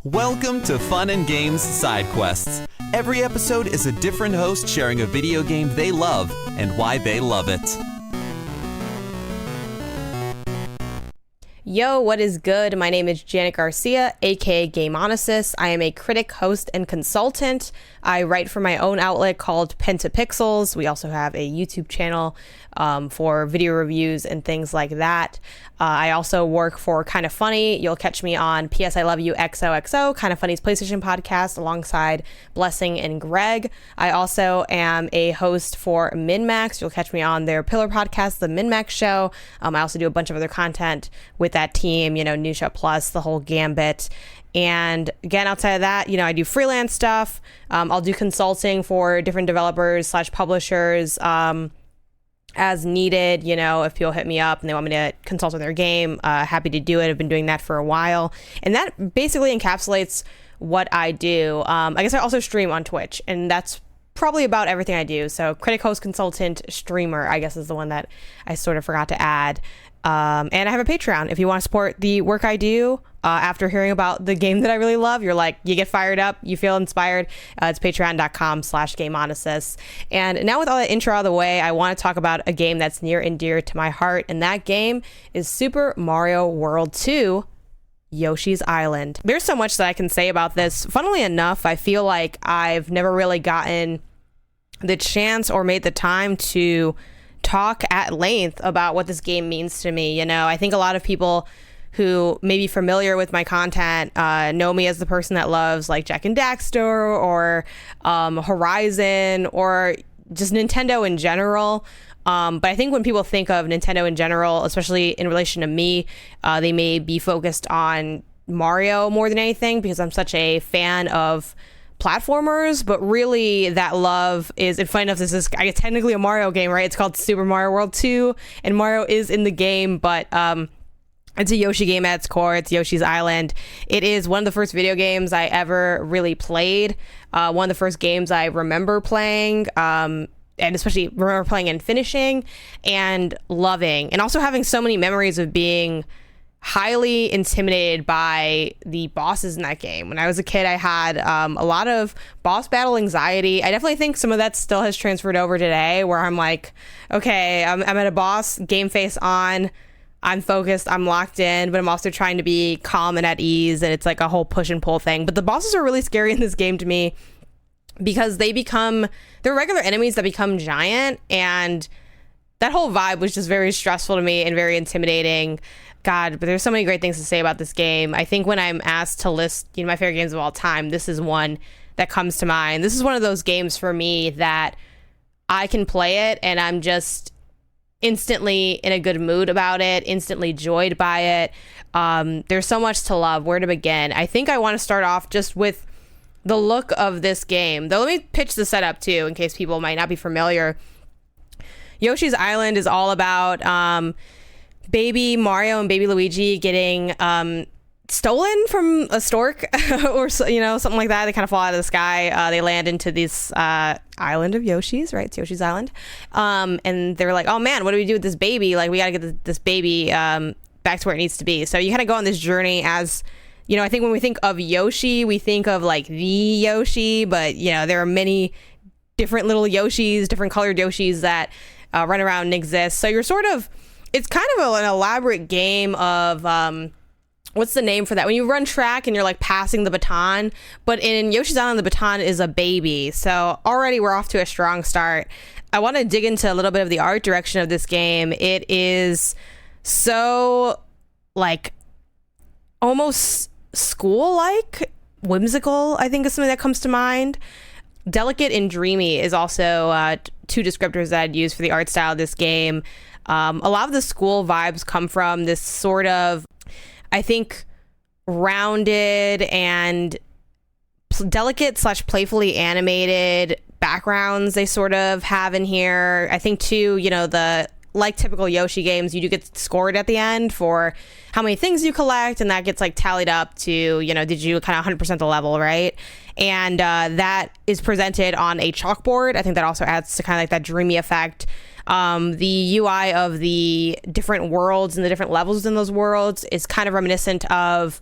Welcome to Fun and Games Side Quests. Every episode is a different host sharing a video game they love and why they love it. Yo, what is good? My name is Janet Garcia, aka Gameonicist. I am a critic, host, and consultant. I write for my own outlet called Pentapixels. We also have a YouTube channel for video reviews and things like that. I also work for Kinda Funny. You'll catch me on PS I Love You XOXO, Kinda Funny's PlayStation podcast, alongside Blessing and Greg. I also am a host for MinMax. You'll catch me on their Pillar podcast, The MinMax Show. I also do a bunch of other content with that team, New Show Plus, the whole gambit. And again, outside of that, I do freelance stuff. I'll do consulting for different developers / publishers as needed. If people hit me up and they want me to consult on their game, happy to do it. I've been doing that for a while. And that basically encapsulates what I do. I guess I also stream on Twitch, and that's probably about everything I do. So critic, host, consultant, streamer, I guess is the one that I sort of forgot to add. And I have a Patreon. If you want to support the work I do, after hearing about the game that I really love, you get fired up, you feel inspired, it's patreon.com/gameonicist. And now with all that intro out of the way, I want to talk about a game that's near and dear to my heart. And that game is Super Mario World 2, Yoshi's Island. There's so much that I can say about this. Funnily enough, I feel like I've never really gotten the chance or made the time to talk at length about what this game means to me. I think a lot of people who may be familiar with my content know me as the person that loves like Jak and Daxter or Horizon or just Nintendo in general. But I think when people think of Nintendo in general, especially in relation to me, they may be focused on Mario more than anything because I'm such a fan of platformers. But really that love is, and funny enough, this is, I guess, technically a Mario game, right? It's called Super Mario World 2 and Mario is in the game, but it's a Yoshi game at its core. It's Yoshi's Island. It is one of the first video games I ever really played. One of the first games I remember playing, and especially remember playing and finishing and loving, and also having so many memories of being highly intimidated by the bosses in that game. When I was a kid, I had a lot of boss battle anxiety. I definitely think some of that still has transferred over today, where I'm like, okay, I'm at a boss, game face on, I'm focused, I'm locked in, but I'm also trying to be calm and at ease, and it's like a whole push and pull thing. But the bosses are really scary in this game to me because they're regular enemies that become giant, and that whole vibe was just very stressful to me and very intimidating. God, but there's so many great things to say about this game. I think when I'm asked to list, my favorite games of all time, this is one that comes to mind. This is one of those games for me that I can play it and I'm just instantly in a good mood about it, instantly joyed by it. There's so much to love. Where to begin? I think I want to start off just with the look of this game. Though let me pitch the setup too, in case people might not be familiar. Yoshi's Island is all about baby Mario and baby Luigi getting stolen from a stork or something like that. They kind of fall out of the sky. They land into this island of Yoshi's, right? It's Yoshi's Island. And they're like, oh man, what do we do with this baby? Like, we got to get this baby back to where it needs to be. So you kind of go on this journey as, I think when we think of Yoshi, we think of like the Yoshi, but there are many different little Yoshis, different colored Yoshis that run around and exist. So it's kind of an elaborate game of, what's the name for that? When you run track and you're like passing the baton, but in Yoshi's Island, the baton is a baby. So already we're off to a strong start. I want to dig into a little bit of the art direction of this game. It is so like almost school-like, whimsical, I think is something that comes to mind. Delicate and dreamy is also two descriptors that I'd use for the art style of this game. A lot of the school vibes come from this sort of, I think, rounded and delicate / playfully animated backgrounds they sort of have in here. I think too, like typical Yoshi games, you do get scored at the end for how many things you collect, and that gets like tallied up to, did you kind of 100% the level, right? And that is presented on a chalkboard. I think that also adds to kind of like that dreamy effect. The UI of the different worlds and the different levels in those worlds is kind of reminiscent of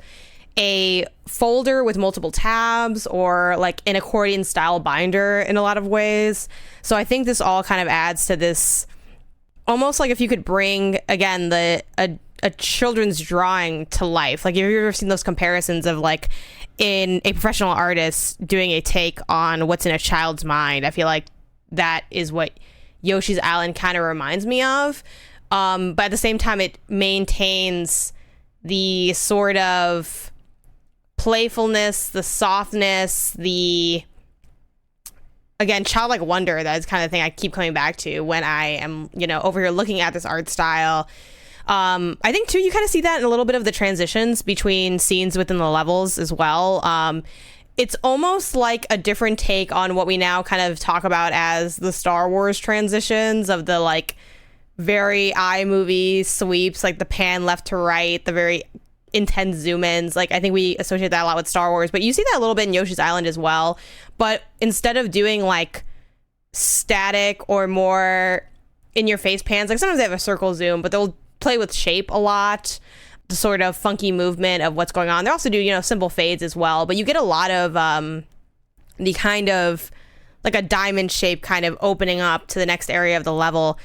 a folder with multiple tabs or like an accordion style binder in a lot of ways. So I think this all kind of adds to this, almost like if you could bring, again, a children's drawing to life. Like, have you ever seen those comparisons of like in a professional artist doing a take on what's in a child's mind? I feel like that is what Yoshi's Island kind of reminds me of. But at the same time, it maintains the sort of playfulness, the softness, the, again, childlike wonder. That is kind of the thing I keep coming back to when I am, over here looking at this art style. I think, too, you kind of see that in a little bit of the transitions between scenes within the levels as well. It's almost like a different take on what we now kind of talk about as the Star Wars transitions of the, like, very iMovie sweeps, like the pan left to right, the very intense zoom ins. Like, I think we associate that a lot with Star Wars, but you see that a little bit in Yoshi's Island as well. But instead of doing like static or more in your face pans, like sometimes they have a circle zoom, but they'll play with shape a lot, the sort of funky movement of what's going on. They also do, simple fades as well, but you get a lot of the kind of like a diamond shape kind of opening up to the next area of the level.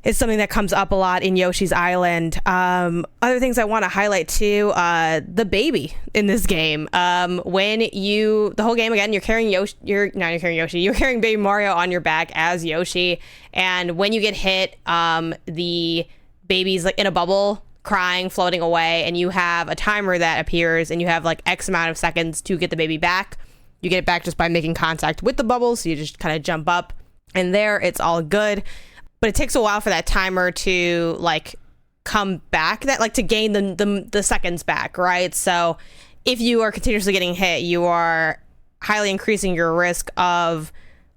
It's something that comes up a lot in Yoshi's Island. Other things I want to highlight too, the baby in this game. The whole game, again, you're carrying Baby Mario on your back as Yoshi. And when you get hit, the baby's like in a bubble, crying, floating away. And you have a timer that appears and you have like X amount of seconds to get the baby back. You get it back just by making contact with the bubble. So you just kind of jump up and there it's all good. But it takes a while for that timer to like come back, that like to gain the seconds back, right? So if you are continuously getting hit, you are highly increasing your risk of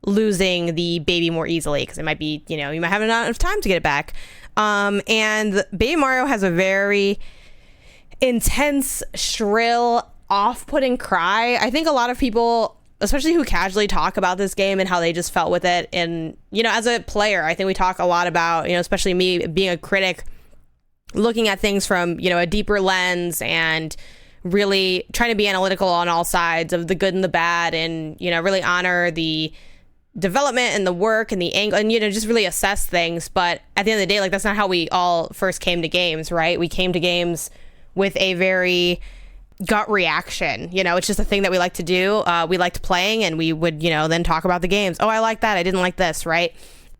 losing the baby more easily because it might be, you might have not enough time to get it back. And Baby Mario has a very intense, shrill, off-putting cry. I think a lot of people, especially who casually talk about this game and how they just felt with it. And, as a player, I think we talk a lot about, especially me being a critic, looking at things from, a deeper lens and really trying to be analytical on all sides of the good and the bad and, really honor the development and the work and the angle and, just really assess things. But at the end of the day, like, that's not how we all first came to games, right? We came to games with a very gut reaction. It's just a thing that we like to do. We liked playing and we would, then talk about the games. Oh, I like that. I didn't like this, right?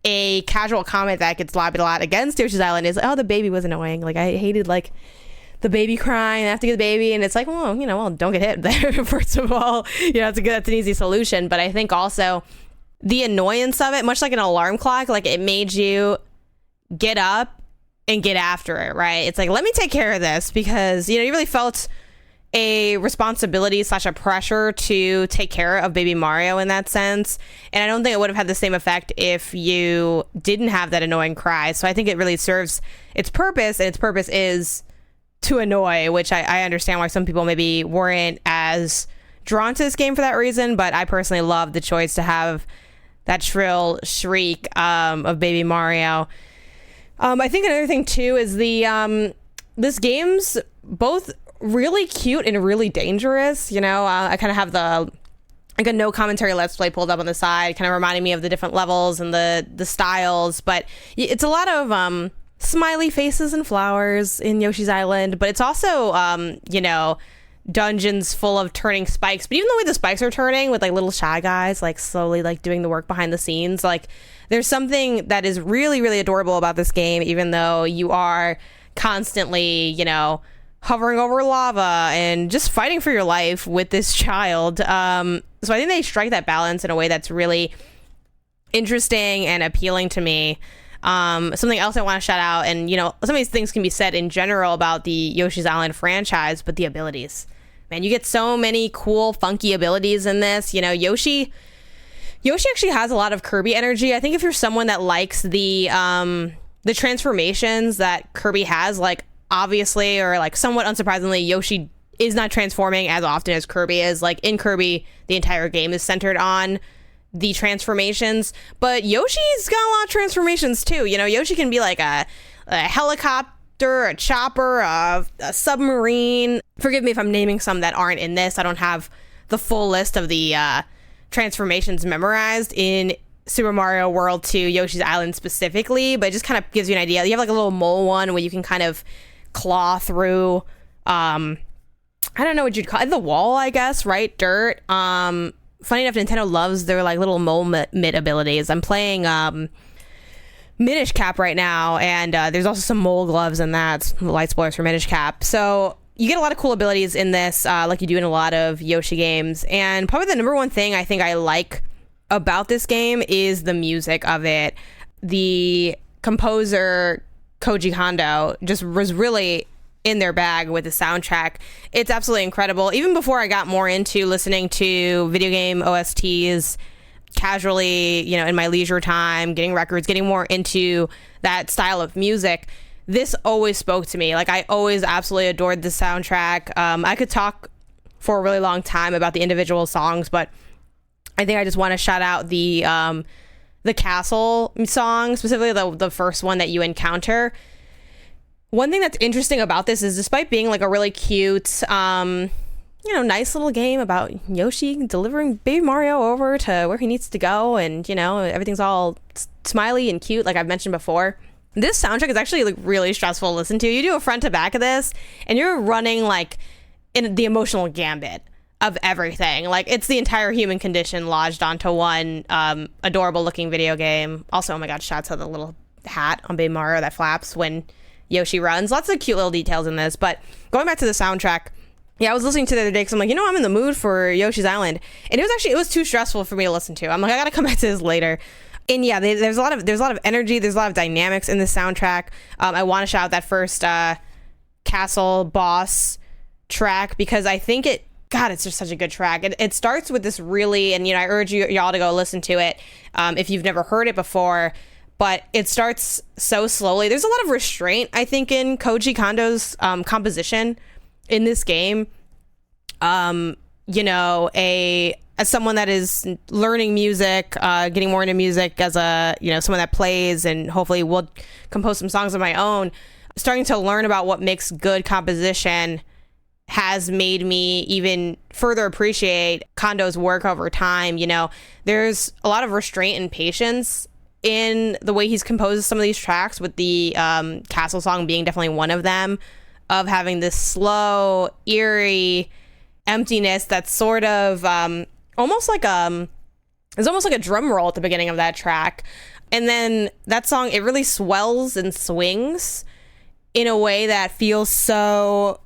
A casual comment that gets lobbied a lot against Yoshi's Island is, oh, the baby was annoying. Like, I hated, like, the baby crying. I have to get the baby. And it's like, well, don't get hit there, first of all. That's an easy solution. But I think also the annoyance of it, much like an alarm clock, like, it made you get up and get after it, right? It's like, let me take care of this because, you really felt a responsibility / a pressure to take care of Baby Mario in that sense. And I don't think it would have had the same effect if you didn't have that annoying cry. So I think it really serves its purpose, and its purpose is to annoy, which I understand why some people maybe weren't as drawn to this game for that reason. But I personally love the choice to have that shrill shriek of Baby Mario. I think another thing too is this game's both really cute and really dangerous. I kind of have a no commentary let's play pulled up on the side, kind of reminding me of the different levels and the styles. But it's a lot of smiley faces and flowers in Yoshi's Island, but it's also dungeons full of turning spikes. But even the way the spikes are turning with like little Shy Guys like slowly like doing the work behind the scenes, like there's something that is really, really adorable about this game, even though you are constantly hovering over lava and just fighting for your life with this child. So I think they strike that balance in a way that's really interesting and appealing to me. Something else I want to shout out, and some of these things can be said in general about the Yoshi's Island franchise, but the abilities, man, you get so many cool, funky abilities in this. Yoshi actually has a lot of Kirby energy. I think if you're someone that likes the transformations that Kirby has, like, obviously, or like somewhat unsurprisingly, Yoshi is not transforming as often as Kirby is. Like, in Kirby, the entire game is centered on the transformations, but Yoshi's got a lot of transformations too. Yoshi can be like a helicopter helicopter, a chopper, a submarine. Forgive me if I'm naming some that aren't in this. I don't have the full list of the transformations memorized in Super Mario World 2 Yoshi's Island specifically, but it just kind of gives you an idea. You have like a little mole one where you can kind of claw through, I don't know what you'd call it, the wall, I guess, right? Dirt. Funny enough, Nintendo loves their like little mole mitt abilities. I'm playing Minish Cap right now, and there's also some mole gloves in that. Light spoilers for Minish Cap. So you get a lot of cool abilities in this, like you do in a lot of Yoshi games. And probably the number one thing I think I like about this game is the music of it. The composer Koji Kondo just was really in their bag with the soundtrack. It's absolutely incredible. Even before I got more into listening to video game OSTs casually, you know, in my leisure time, getting records, getting more into that style of music, this always spoke to me. Like, I always absolutely adored the soundtrack. I could talk for a really long time about the individual songs, but I think I just want to shout out the castle song, specifically the first one that you encounter. One thing that's interesting about this is, despite being like a really cute, nice little game about Yoshi delivering Baby Mario over to where he needs to go, and, you know, everything's all smiley and cute, like I've mentioned before, this soundtrack is actually like really stressful to listen to. You do a front to back of this, and you're running like in the emotional gambit of everything. Like, it's the entire human condition lodged onto one adorable looking video game. Also, oh my god, shots of the little hat on Baby Mario that flaps when Yoshi runs. Lots of cute little details in this. But going back to the soundtrack, yeah, I was listening to it the other day because I'm like, I'm in the mood for Yoshi's Island, and it was too stressful for me to listen to. I'm like, I gotta come back to this later. And yeah, there's a lot of energy, there's a lot of dynamics in the soundtrack. I want to shout out that first castle boss track, because I think it's just such a good track. It starts with this really, and I urge y'all to go listen to it if you've never heard it before, but it starts so slowly. There's a lot of restraint, I think, in Koji Kondo's composition in this game. As someone that is learning music, getting more into music as someone that plays and hopefully will compose some songs of my own, starting to learn about what makes good composition has made me even further appreciate Kondo's work over time. There's a lot of restraint and patience in the way he's composed some of these tracks, with the castle song being definitely one of them, of having this slow, eerie emptiness that's sort of almost like a drum roll at the beginning of that track. And then that song, it really swells and swings in a way that feels so,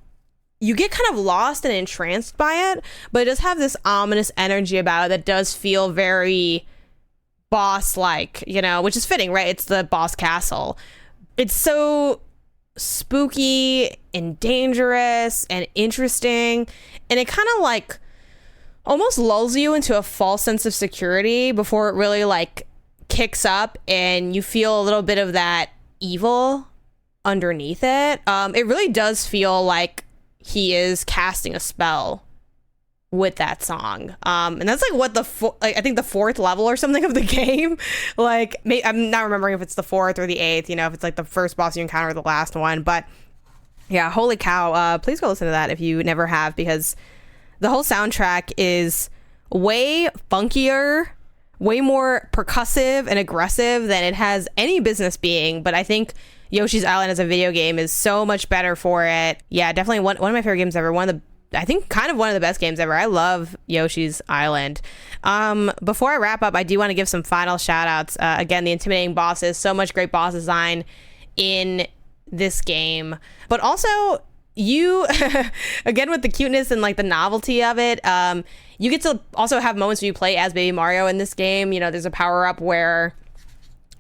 you get kind of lost and entranced by it, but it does have this ominous energy about it that does feel very boss-like, which is fitting, right? It's the boss castle. It's so spooky and dangerous and interesting, and it kind of like almost lulls you into a false sense of security before it really like kicks up and you feel a little bit of that evil underneath it. It really does feel like he is casting a spell with that song, and that's like what I think the fourth level or something of the game. Like, I'm not remembering if it's the fourth or the eighth, if it's like the first boss you encounter or the last one. But yeah, holy cow, please go listen to that if you never have, because the whole soundtrack is way funkier, way more percussive and aggressive than it has any business being. But I think Yoshi's Island as a video game is so much better for it. Yeah, definitely one of my favorite games ever. I think kind of one of the best games ever. I love Yoshi's Island. Before I wrap up, I do want to give some final shout outs. Again, the intimidating bosses, so much great boss design in this game. But also, you, again, with the cuteness and like the novelty of it, you get to also have moments where you play as Baby Mario in this game. There's a power up where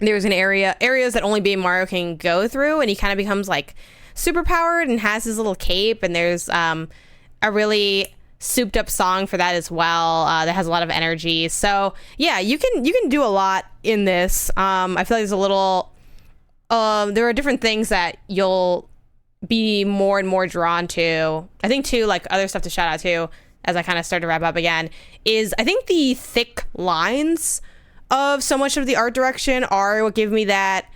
there's areas that only Baby Mario can go through, and he kind of becomes like super powered and has his little cape, and there's a really souped up song for that as well, that has a lot of energy. So yeah, you can do a lot in this. I feel like there's a little there are different things that you'll be more and more drawn to. I think too, like other stuff to shout out to as I kind of start to wrap up again, is I think the thick lines of so much of the art direction are what give me that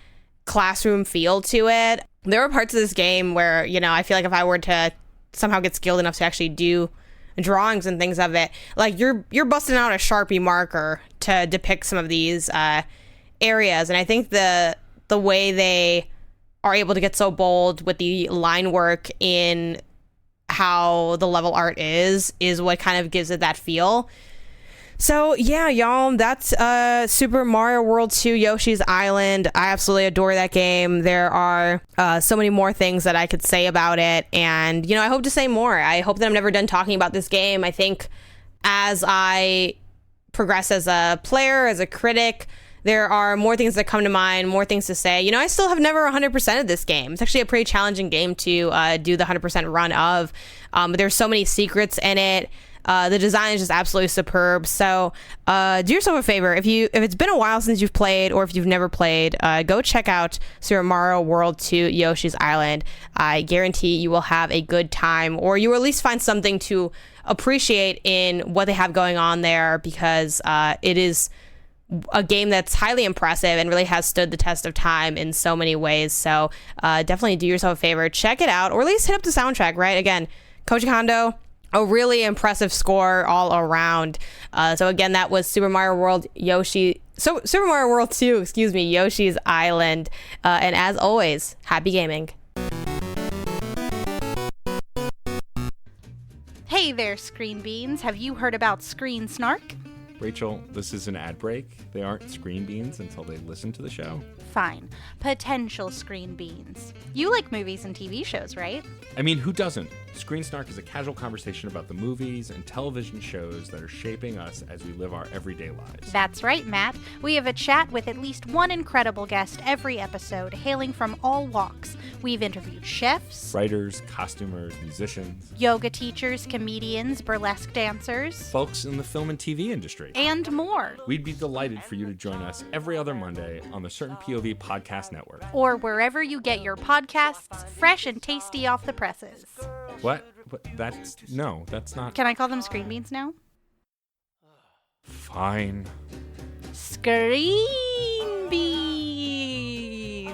classroom feel to it. there were parts of this game where, you know, I feel like if I were to somehow get skilled enough to actually do drawings and things of it, like you're busting out a Sharpie marker to depict some of these areas. And I think the way they are able to get so bold with the line work in how the level art is what kind of gives it that feel. So yeah, y'all, that's Super Mario World 2 Yoshi's Island. I absolutely adore that game. There are so many more things that I could say about it, and you know, I hope to say more. I hope that I'm never done talking about this game. I think as I progress as a player, as a critic, there are more things that come to mind, more things to say. You know, I still have never 100% of this game. It's actually a pretty challenging game to do the 100% run of, but there's so many secrets in it. The design is just absolutely superb. So do yourself a favor. If it's been a while since you've played, or if you've never played, go check out Super Mario World 2 Yoshi's Island. I guarantee you will have a good time, or you will at least find something to appreciate in what they have going on there, because it is a game that's highly impressive and really has stood the test of time in so many ways. So definitely do yourself a favor, check it out, or at least hit up the soundtrack, right? Again, Koji Kondo, a really impressive score all around. So again, that was Super Mario World 2, Yoshi's Island. And as always, happy gaming. Hey there, Screen Beans. Have you heard about Screen Snark? Rachel, this is an ad break. They aren't screen beans until they listen to the show. Fine. Potential Screen Beans. You like movies and TV shows, right? I mean, who doesn't? Screen Snark is a casual conversation about the movies and television shows that are shaping us as we live our everyday lives. That's right, Matt. We have a chat with at least one incredible guest every episode, hailing from all walks. We've interviewed chefs, writers, costumers, musicians, yoga teachers, comedians, burlesque dancers, folks in the film and TV industry, and more. We'd be delighted for you to join us every other Monday on the Certain POV Podcast Network. Or wherever you get your podcasts, fresh and tasty off the presses. What? That's not... Can I call them Screen Beans now? Fine. Screen Beans!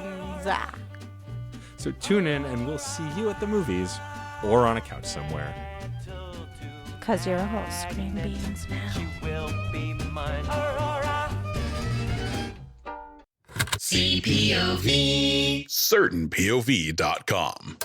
So tune in and we'll see you at the movies or on a couch somewhere. 'Cause you're all Screen Beans now. She will be mine. Aurora. CPOV. CertainPOV.com.